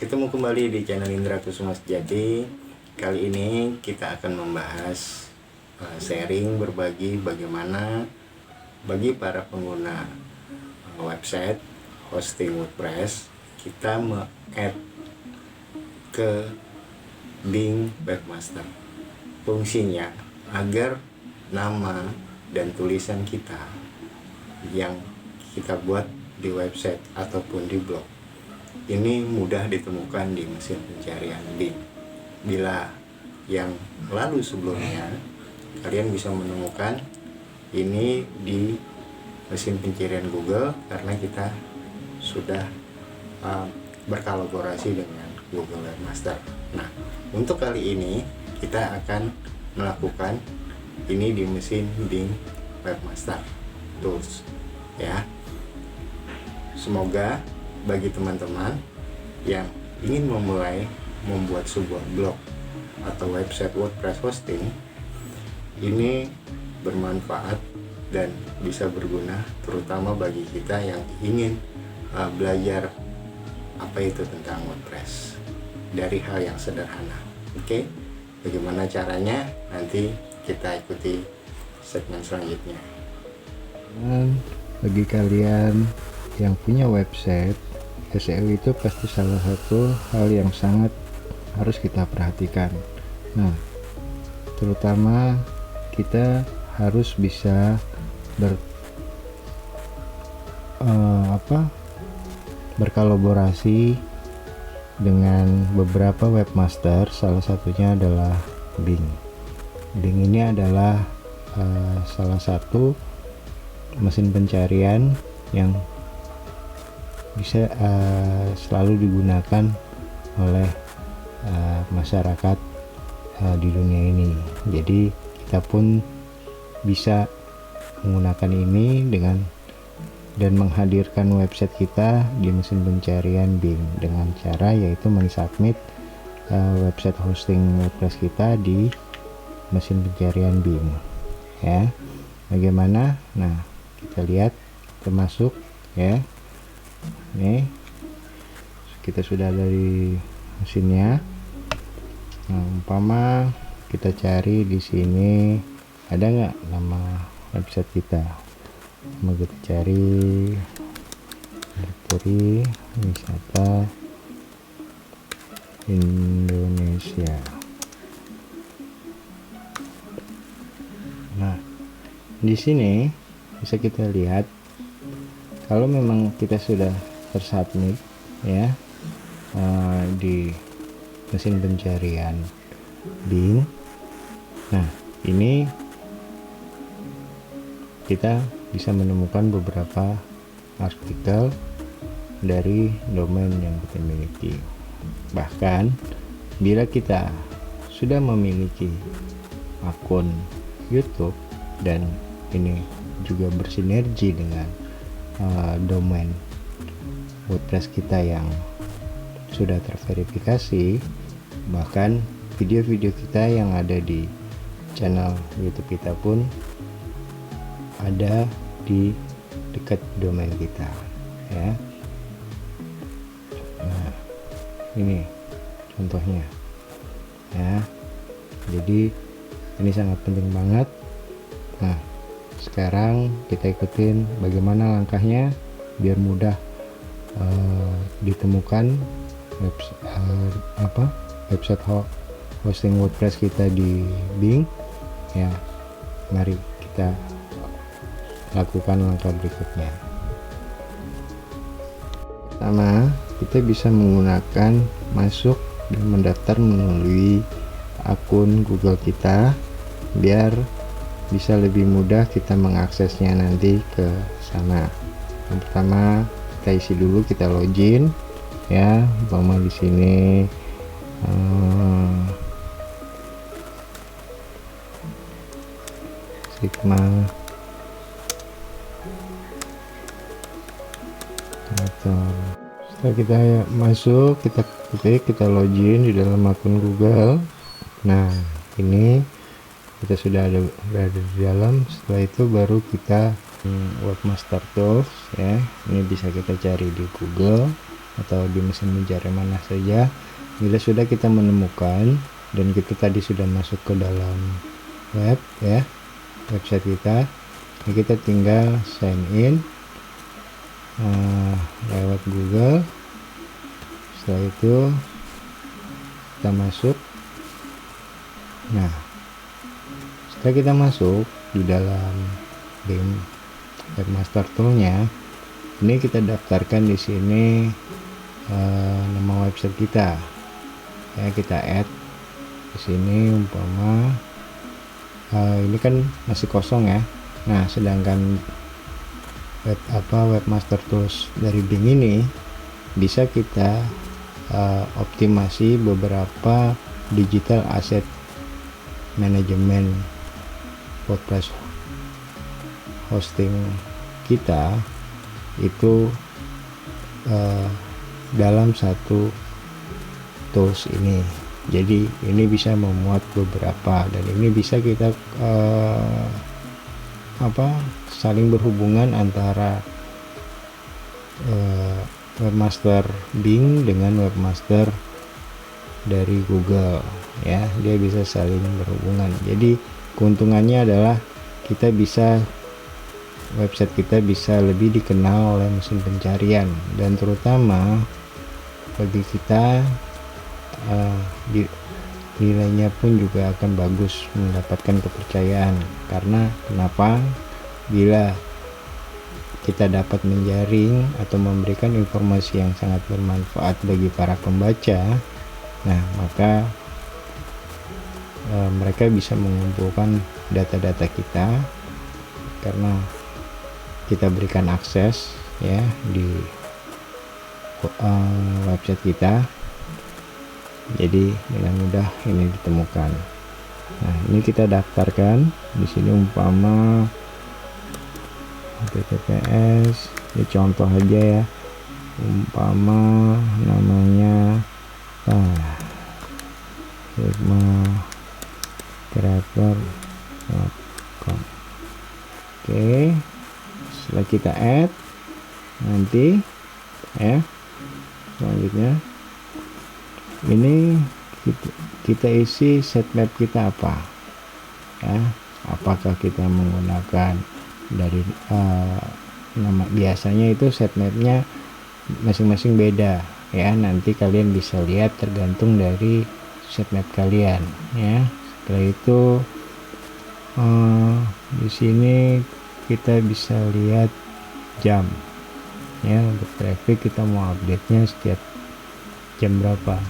Ketemu kembali di channel Indra Kusuma Sejati. Kali ini kita akan membahas sharing, berbagi bagaimana bagi para pengguna website hosting WordPress kita add ke Bing Webmaster. Fungsinya agar nama dan tulisan kita yang kita buat di website ataupun di blog ini mudah ditemukan di mesin pencarian Bing. Bila yang lalu sebelumnya kalian bisa menemukan ini di mesin pencarian Google karena kita sudah berkolaborasi dengan Google Webmaster. Nah, untuk kali ini kita akan melakukan ini di mesin Bing Webmaster Tools ya. Semoga bagi teman-teman yang ingin memulai membuat sebuah blog atau website WordPress hosting ini bermanfaat dan bisa berguna, terutama bagi kita yang ingin belajar apa itu tentang WordPress dari hal yang sederhana. Oke, bagaimana caranya? Nanti kita ikuti segmen selanjutnya. Bagi kalian yang punya website, SEO itu pasti salah satu hal yang sangat harus kita perhatikan. Nah, terutama kita harus bisa berkolaborasi dengan beberapa webmaster. Salah satunya adalah Bing. Bing ini adalah salah satu mesin pencarian yang bisa selalu digunakan oleh masyarakat di dunia ini. Jadi kita pun bisa menggunakan ini dan menghadirkan website kita di mesin pencarian Bing dengan cara yaitu mensubmit website hosting WordPress kita di mesin pencarian Bing ya. Bagaimana? Nah, kita lihat, termasuk ya. Nih, kita sudah ada di mesinnya. Nah, umpama kita cari di sini ada nggak nama website kita. Mau kita cari direktori wisata Indonesia. Nah, di sini bisa kita lihat kalau memang kita sudah tersubmit ya di mesin pencarian Bing. Nah, ini kita bisa menemukan beberapa artikel dari domain yang kita miliki. Bahkan bila kita sudah memiliki akun YouTube dan ini juga bersinergi dengan domain WordPress kita yang sudah terverifikasi, bahkan video-video kita yang ada di channel YouTube kita pun ada di dekat domain kita ya. Nah, ini contohnya ya. Jadi ini sangat penting banget. Nah, sekarang kita ikutin bagaimana langkahnya biar mudah ditemukan website hosting WordPress kita di Bing ya. Mari kita lakukan langkah berikutnya. Pertama, kita bisa menggunakan masuk dan mendaftar melalui akun Google kita biar bisa lebih mudah kita mengaksesnya nanti ke sana. Yang pertama, kita isi dulu, kita login ya. Umpama di sini Sigma atau setelah kita masuk, kita ketik, kita login di dalam akun Google. Nah, ini kita sudah berada di dalam. Setelah itu baru kita Webmaster Tools ya. Ini bisa kita cari di Google atau di mesin pencarian mana saja. Bila sudah kita menemukan dan kita tadi sudah masuk ke dalam web ya, website kita, ini kita tinggal sign in lewat Google. Setelah itu kita masuk. Nah, setelah kita masuk di dalam Bing Webmaster Tool-nya, ini kita daftarkan di sini nama website kita. Ya, kita add di sini umpama ini kan masih kosong ya. Nah, sedangkan Webmaster Tools dari Bing ini bisa kita optimasi beberapa digital asset manajemen WordPress hosting kita itu dalam satu tools ini. Jadi ini bisa memuat beberapa, dan ini bisa kita saling berhubungan antara webmaster Bing dengan webmaster dari Google ya. Dia bisa saling berhubungan. Jadi keuntungannya adalah website kita bisa lebih dikenal oleh mesin pencarian, dan terutama bagi kita nilainya pun juga akan bagus, mendapatkan kepercayaan. Karena kenapa? Bila kita dapat menjaring atau memberikan informasi yang sangat bermanfaat bagi para pembaca, nah maka mereka bisa mengumpulkan data-data kita karena kita berikan akses ya di website kita. Jadi dengan mudah ini ditemukan. Nah, ini kita daftarkan di sini umpama https, ini contoh aja ya, umpama namanya creator.com. Oke, setelah kita add, nanti ya selanjutnya ini kita isi sitemap kita apa ya, apakah kita menggunakan dari nama, biasanya itu sitemapnya masing-masing beda ya, nanti kalian bisa lihat tergantung dari sitemap kalian ya. Setelah itu di sini kita bisa lihat jam ya, untuk traffic kita mau update nya setiap jam berapa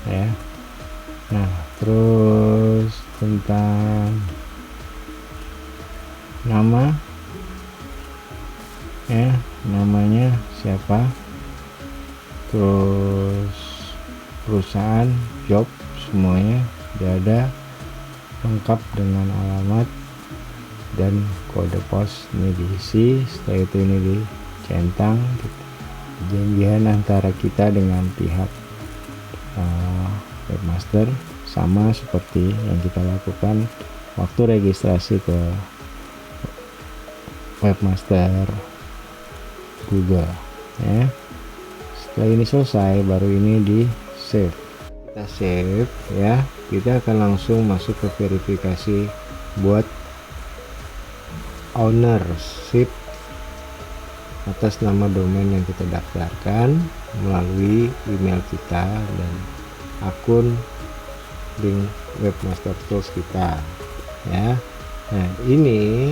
ya. Nah, terus tentang nama ya, namanya siapa, terus perusahaan, job, semuanya sudah ada lengkap dengan alamat dan kode pos. Ini diisi. Setelah itu ini dicentang perjanjian antara kita dengan pihak webmaster, sama seperti yang kita lakukan waktu registrasi ke webmaster Google ya. Setelah ini selesai, baru ini di save. Kita save ya, kita akan langsung masuk ke verifikasi buat ownership atas nama domain yang kita daftarkan melalui email kita dan akun Bing Webmaster Tools kita ya. Nah, ini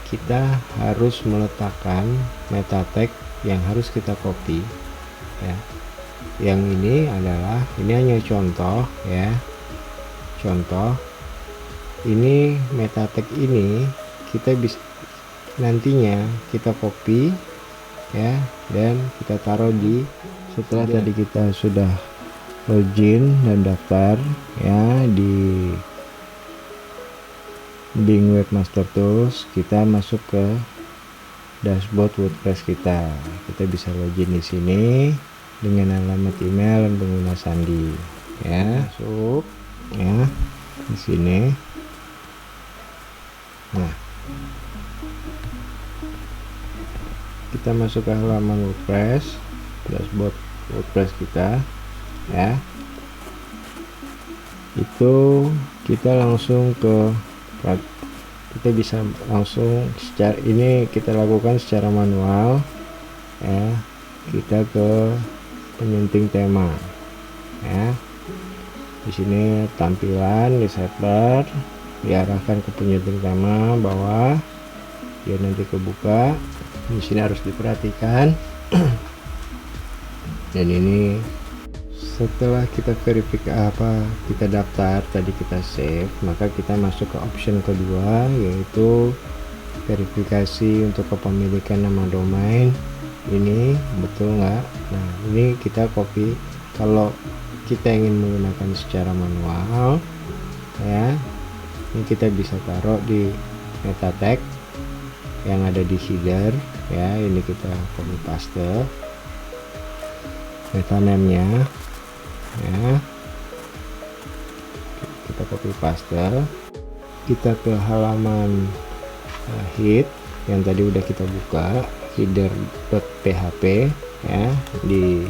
kita harus meletakkan meta tag yang harus kita copy ya. Yang ini adalah, ini hanya contoh ya, contoh. Ini meta tag ini kita bisa nantinya kita copy ya, dan kita taruh di, setelah tadi kita sudah login dan daftar ya di Bing Webmaster Tools, kita masuk ke dashboard WordPress kita. Kita bisa login di sini dengan alamat email dan pengguna sandi ya. Masuk ya di sini. Nah, kita masuk ke halaman WordPress dashboard WordPress kita ya. Itu kita langsung kita bisa langsung secara ini kita lakukan secara manual ya. Kita ke penyunting tema ya. Di sini tampilan di sidebar diarahkan ke penyunting tema bawah, dia nanti kebuka. Di sini harus diperhatikan. Dan ini setelah kita verifikasi kita daftar tadi, kita save, maka kita masuk ke option kedua, yaitu verifikasi untuk kepemilikan nama domain. Ini betul nggak? Nah, ini kita copy. Kalau kita ingin menggunakan secara manual ya, ini kita bisa taruh di meta tag yang ada di header ya. Ini kita copy paste meta name nya ya, kita copy paste. Kita ke halaman head yang tadi udah kita buka, header.php ya, di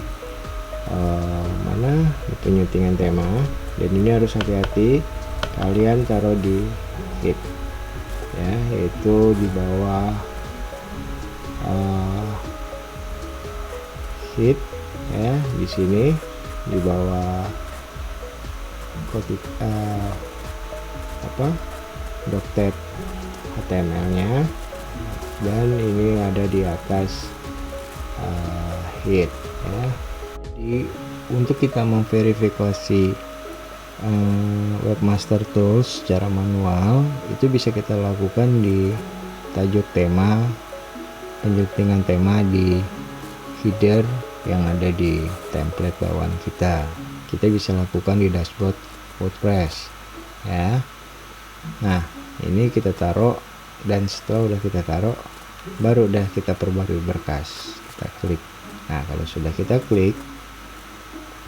mana di penyuntingan tema. Dan ini harus hati-hati, kalian taruh di head ya, yaitu di bawah head ya, di sini di bawah docted HTML nya, dan ini ada di atas head ya. Jadi untuk kita memverifikasi webmaster tools secara manual, itu bisa kita lakukan di tajuk tema, penyuntingan tema di header yang ada di template bawaan kita. Kita bisa lakukan di dashboard WordPress ya. Nah, ini kita taruh, dan setelah udah kita taruh, baru udah kita perbarui berkas, kita klik. Nah, kalau sudah kita klik,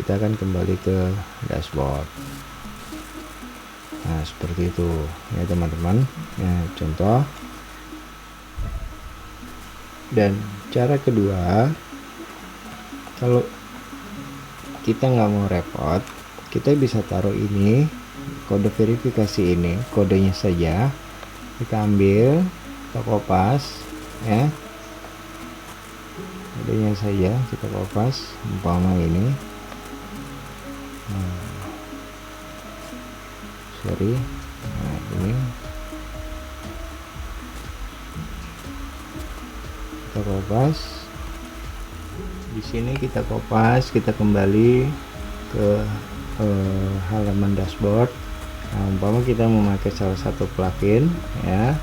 kita akan kembali ke dashboard. Nah, seperti itu ya teman-teman ya, contoh. Dan cara kedua, kalau kita nggak mau repot, kita bisa taruh ini kode verifikasi, ini kodenya saja kita ambil, kita kopas ya, kodenya saja kita kopas, umpama ini nah ini kita kopas. Di sini kita kopas, kita kembali ke halaman dashboard. Nah, umpama kita memakai salah satu plugin ya,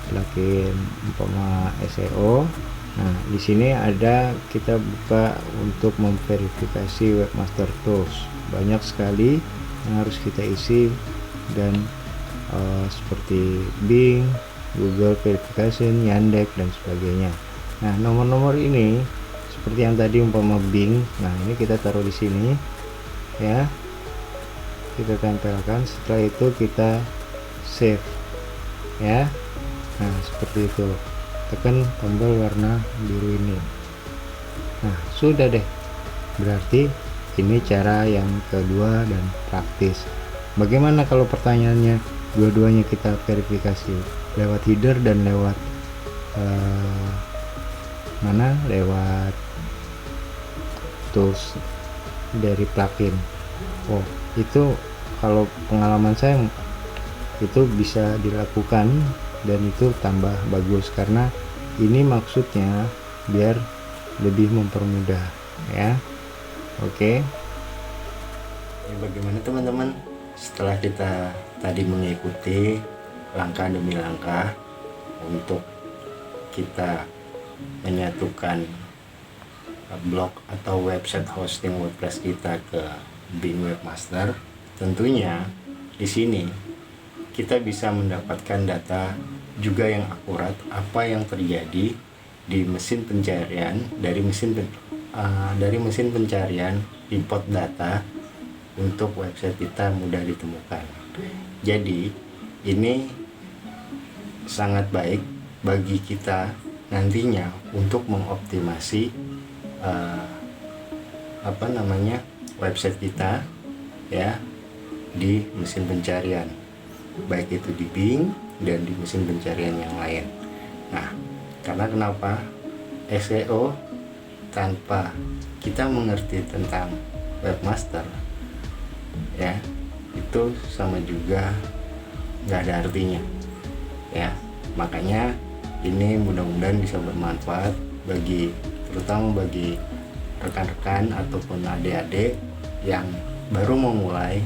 plugin umpama SEO. Nah, di sini ada, kita buka untuk memverifikasi webmaster tools. Banyak sekali yang harus kita isi, dan seperti Bing, Google Verification, Yandex dan sebagainya. Nah, nomor-nomor ini seperti yang tadi umpama Bing, nah ini kita taruh di sini ya, kita tempelkan. Setelah itu kita save ya. Nah, seperti itu, tekan tombol warna biru ini. Nah, sudah deh, berarti ini cara yang kedua dan praktis. Bagaimana kalau pertanyaannya dua-duanya kita verifikasi lewat header dan lewat lewat tools dari plugin? Oh, itu kalau pengalaman saya itu bisa dilakukan, dan itu tambah bagus, karena ini maksudnya biar lebih mempermudah ya. Oke. Bagaimana teman-teman, setelah kita tadi mengikuti langkah demi langkah untuk kita menyatukan blog atau website hosting WordPress kita ke Bing Webmaster, tentunya di sini kita bisa mendapatkan data juga yang akurat, apa yang terjadi di mesin pencarian, dari mesin pencarian import data untuk website kita mudah ditemukan. Jadi ini sangat baik bagi kita nantinya untuk mengoptimasi website kita ya di mesin pencarian, baik itu di Bing dan di mesin pencarian yang lain. Nah, karena kenapa SEO tanpa kita mengerti tentang webmaster ya, itu sama juga nggak ada artinya ya. Makanya ini mudah-mudahan bisa bermanfaat terutama bagi rekan-rekan ataupun adik-adik yang baru memulai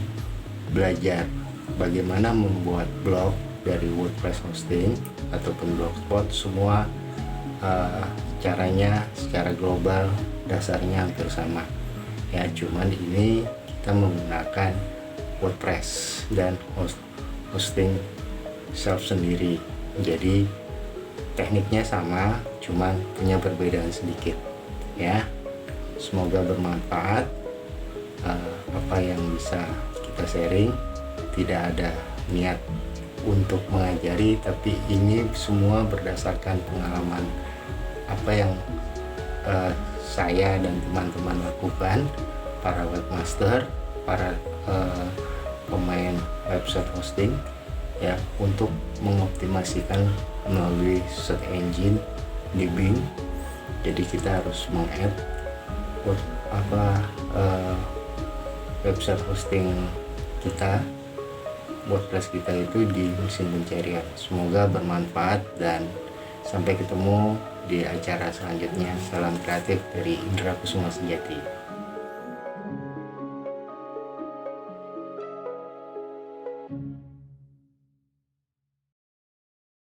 belajar bagaimana membuat blog dari WordPress hosting ataupun Blogspot. Semua caranya secara global dasarnya hampir sama ya, cuman ini kita menggunakan WordPress dan hosting self sendiri, jadi tekniknya sama, cuman punya perbedaan sedikit ya. Semoga bermanfaat apa yang bisa kita sharing. Tidak ada niat untuk mengajari, tapi ini semua berdasarkan pengalaman apa yang saya dan teman-teman lakukan, para webmaster, para pemain website hosting ya, untuk mengoptimasikan melalui search engine di Bing. Jadi kita harus meng-add website hosting kita, WordPress kita itu di mesin pencarian. Semoga bermanfaat dan sampai ketemu di acara selanjutnya. Salam kreatif dari Indra Kusuma Sejati.